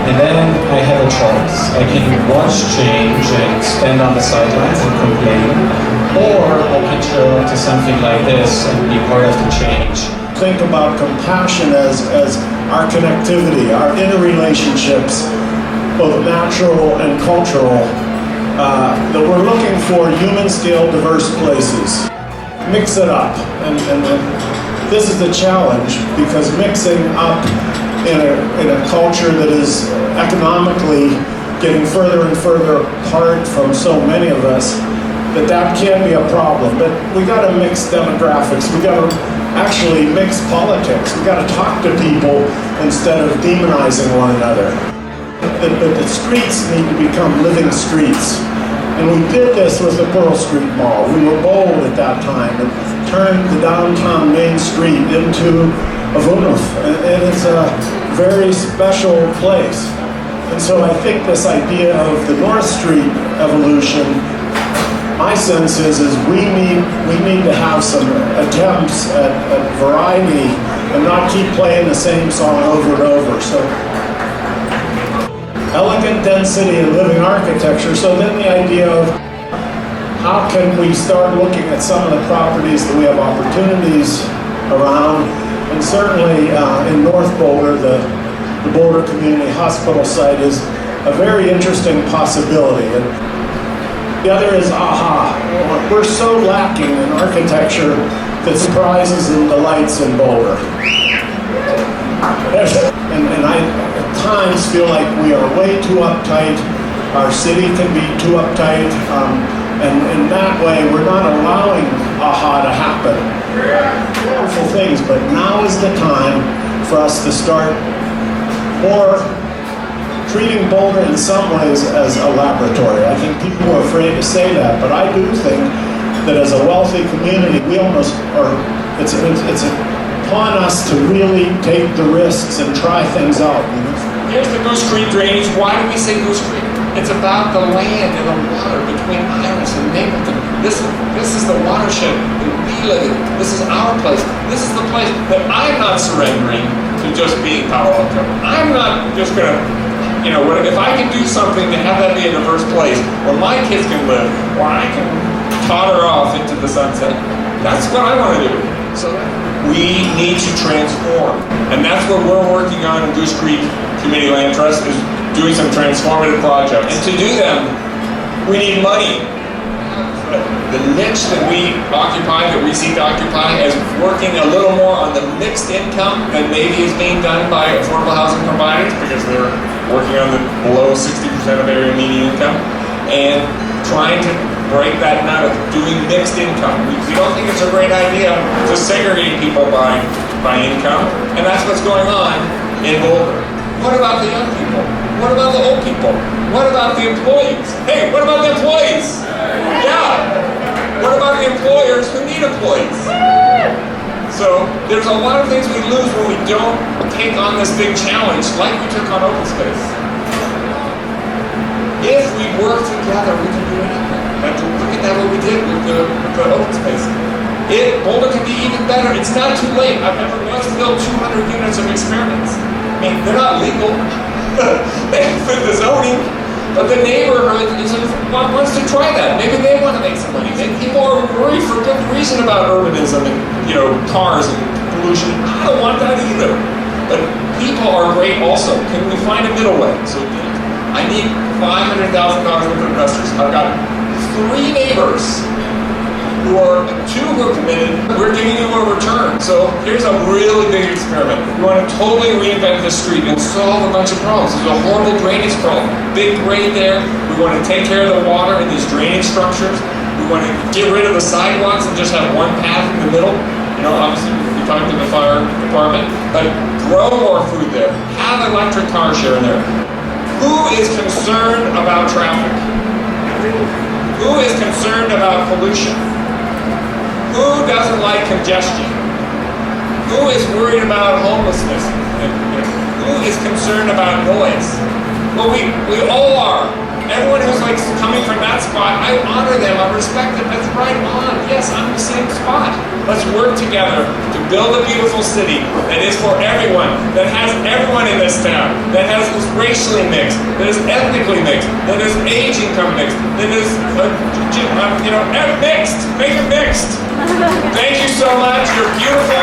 And then I have a choice. I can watch change and stand on the sidelines and complain, or I can show up to something like this and be part of the change. Think about compassion as our connectivity, our interrelationships, both natural and cultural, that we're looking for human-scale diverse places. Mix it up, and this is the challenge, because mixing up in a culture that is economically getting further and further apart from so many of us, that can be a problem. But we got to mix demographics. We got to actually mix politics. We got to talk to people instead of demonizing one another. The streets need to become living streets. And we did this with the Pearl Street Mall. We were bold at that time and turned the downtown Main Street into a Vunuth. And it's a very special place. And so I think this idea of the North Street evolution, my sense is we need to have some attempts at variety and not keep playing the same song over and over. So elegant density and living architecture. So then the idea of how can we start looking at some of the properties that we have opportunities around, and certainly in North Boulder, the Boulder Community Hospital site is a very interesting possibility. And the other is AHA. We're so lacking in architecture that surprises and delights in Boulder. And I at times feel like we are way too uptight. Our city can be too uptight. And in that way, we're not allowing AHA to happen. Wonderful things, but now is the time for us to start more treating Boulder in some ways as a laboratory. I think people are afraid to say that, but I do think that as a wealthy community, we almost are, it's upon us to really take the risks and try things out. Here's the Goose Creek drainage. Why do we say Goose Creek? It's about the land and the water between Iris and Mapleton. This is the watershed that we live in. This is our place. This is the place that I'm not surrendering to just being Palo Alto. I'm not just gonna, if I can do something to have that be a diverse place where my kids can live, where I can totter off into the sunset, that's what I want to do. So we need to transform, and that's what we're working on in Goose Creek Community Land Trust, is doing some transformative projects. And to do them, we need money. The niche that we occupy, that we seek to occupy, is working a little more on the mixed income than maybe is being done by affordable housing providers, because they're working on the below 60% of area median income, and trying to break that nut of doing mixed income. We don't think it's a great idea to segregate people by income, and that's what's going on in Boulder. What about the young people? What about the old people? What about the employees? Hey, what about the employees? Yeah. What about the employers who need employees? So there's a lot of things we lose when we don't take on this big challenge like we took on open space. If we work together, we can do anything. Look at that, what we did with the open space. Boulder can be even better. It's not too late. I've never once built 200 units of experiments. I mean, they're not legal. They fit the zoning, but the neighborhood wants to try that. Maybe they want to make some money. Maybe people are worried for good reason about urbanism and cars and pollution. I don't want that either. But people are great also. Can we find a middle way? So I need $500,000 worth of investors. I've got 3 neighbors. 2 who are committed. We're giving you a return. So here's a really big experiment. We want to totally reinvent this street and solve a bunch of problems. There's a horrible drainage problem. Big grade there. We want to take care of the water in these drainage structures. We want to get rid of the sidewalks and just have one path in the middle. You know, obviously we talked to the fire department, but grow more food there. Have electric car share in there. Who is concerned about traffic? Who is concerned about pollution? Who doesn't like congestion? Who is worried about homelessness? Who is concerned about noise? Well, we all are. Everyone who's like coming from that spot, I honor them, I respect them. That's right on. Yes, I'm the same spot. Let's work together to build a beautiful city that is for everyone, that has everyone in this town, that is racially mixed, that is ethnically mixed, that is age income mixed, that is, mixed. Make it mixed. Thank you so much. You're beautiful.